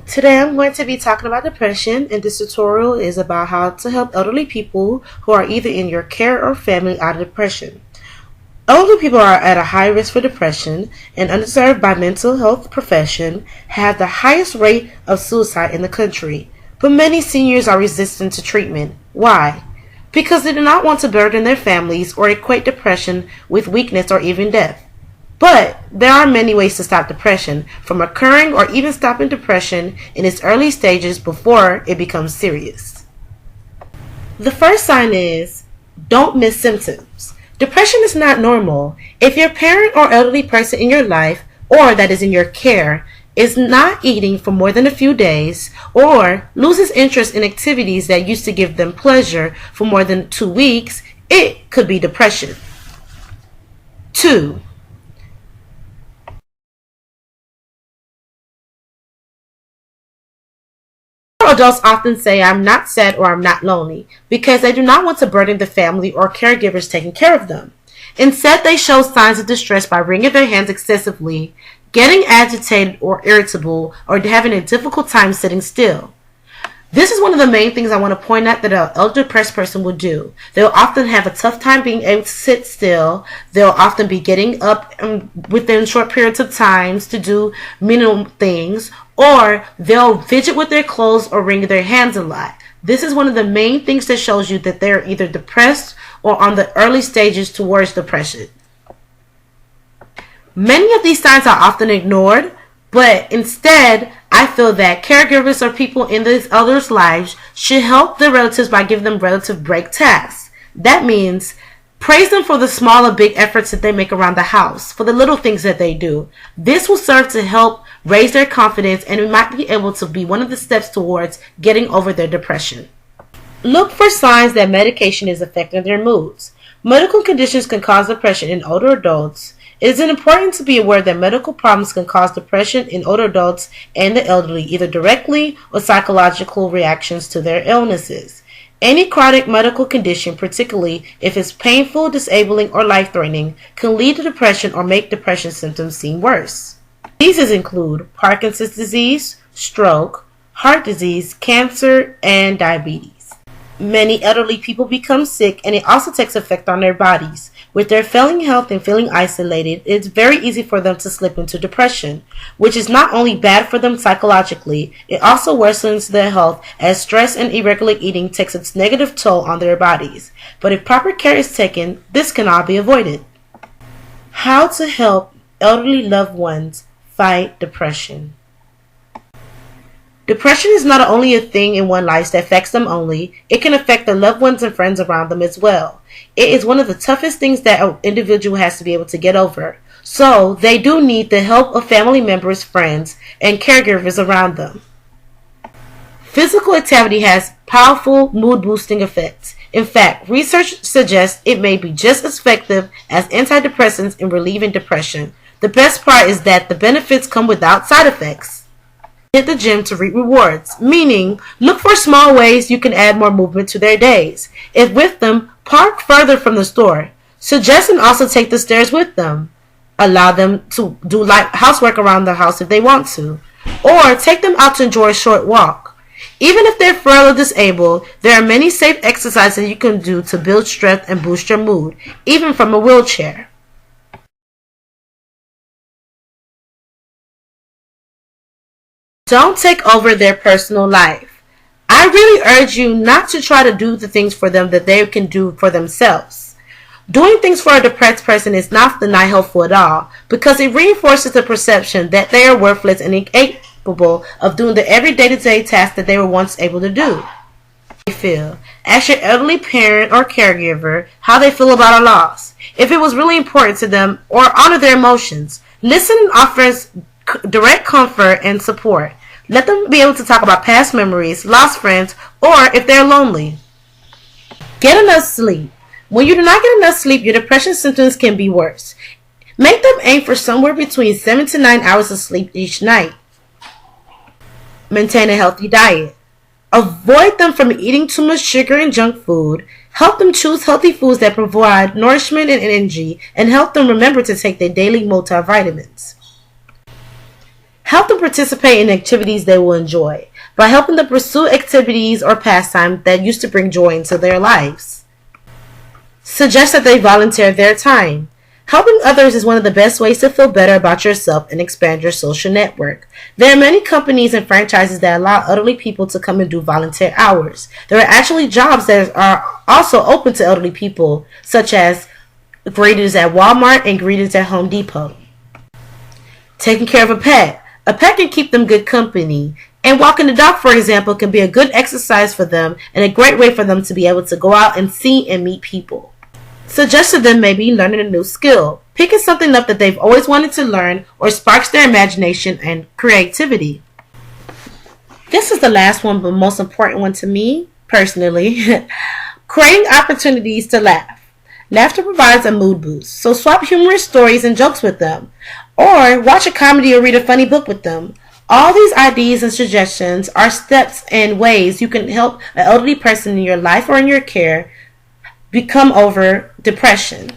Today I'm going to be talking about depression, and this tutorial is about how to help elderly people who are either in your care or family out of depression. Elderly people are at a high risk for depression and underserved by mental health profession have the highest rate of suicide in the country. But many seniors are resistant to treatment. Why? Because they do not want to burden their families or equate depression with weakness or even death. But there are many ways to stop depression from occurring or even stopping depression in its early stages before it becomes serious. The first sign is don't miss symptoms. Depression is not normal. If your parent or elderly person in your life or that is in your care is not eating for more than a few days or loses interest in activities that used to give them pleasure for more than 2 weeks, it could be depression. 2. Adults often say I'm not sad or I'm not lonely because they do not want to burden the family or caregivers taking care of them. Instead, they show signs of distress by wringing their hands excessively, getting agitated or irritable, or having a difficult time sitting still. This is one of the main things I want to point out that an elder depressed person will do. They'll often have a tough time being able to sit still. They'll often be getting up within short periods of times to do minimal things, or they'll fidget with their clothes or wring their hands a lot. This is one of the main things that shows you that they're either depressed or on the early stages towards depression. Many of these signs are often ignored, but instead, I feel that caregivers or people in these elders' lives should help their relatives by giving them relative break tasks. That means praise them for the small or big efforts that they make around the house, for the little things that they do. This will serve to help raise their confidence, and it might be able to be one of the steps towards getting over their depression. Look for signs that medication is affecting their moods. Medical conditions can cause depression in older adults. It is important to be aware that medical problems can cause depression in older adults and the elderly, either directly or psychological reactions to their illnesses. Any chronic medical condition, particularly if it's painful, disabling, or life-threatening, can lead to depression or make depression symptoms seem worse. Diseases include Parkinson's disease, stroke, heart disease, cancer, and diabetes. Many elderly people become sick, and it also takes effect on their bodies. With their failing health and feeling isolated, it's very easy for them to slip into depression, which is not only bad for them psychologically, it also worsens their health as stress and irregular eating takes its negative toll on their bodies. But if proper care is taken, this can all be avoided. How to help elderly loved ones fight depression. Depression is not only a thing in one's life that affects them only, it can affect their loved ones and friends around them as well. It is one of the toughest things that an individual has to be able to get over. So, they do need the help of family members, friends, and caregivers around them. Physical activity has powerful mood-boosting effects. In fact, research suggests it may be just as effective as antidepressants in relieving depression. The best part is that the benefits come without side effects. Hit the gym to reap rewards, meaning look for small ways you can add more movement to their days. If with them, park further from the store. Suggest and also take the stairs with them. Allow them to do light housework around the house if they want to. Or take them out to enjoy a short walk. Even if they're frail or disabled, there are many safe exercises you can do to build strength and boost your mood, even from a wheelchair. Don't take over their personal life. I really urge you not to try to do the things for them that they can do for themselves. Doing things for a depressed person is not helpful at all because it reinforces the perception that they are worthless and incapable of doing the everyday day tasks that they were once able to do. They feel. Ask your elderly parent or caregiver how they feel about a loss, if it was really important to them, or honor their emotions. Listen and offers direct comfort and support. Let them be able to talk about past memories, lost friends, or if they're lonely. Get enough sleep. When you do not get enough sleep, your depression symptoms can be worse. Make them aim for somewhere between 7 to 9 hours of sleep each night. Maintain a healthy diet. Avoid them from eating too much sugar and junk food. Help them choose healthy foods that provide nourishment and energy, and help them remember to take their daily multivitamins. Help them participate in activities they will enjoy by helping them pursue activities or pastimes that used to bring joy into their lives. Suggest that they volunteer their time. Helping others is one of the best ways to feel better about yourself and expand your social network. There are many companies and franchises that allow elderly people to come and do volunteer hours. There are actually jobs that are also open to elderly people, such as greeters at Walmart and greeters at Home Depot. Taking care of a pet. A pet can keep them good company. And walking the dog, for example, can be a good exercise for them and a great way for them to be able to go out and see and meet people. Suggest to them maybe learning a new skill, picking something up that they've always wanted to learn or sparks their imagination and creativity. This is the last one, but most important one to me, personally. Creating opportunities to laugh. Laughter provides a mood boost, so swap humorous stories and jokes with them, or watch a comedy or read a funny book with them. All these ideas and suggestions are steps and ways you can help an elderly person in your life or in your care become over depression.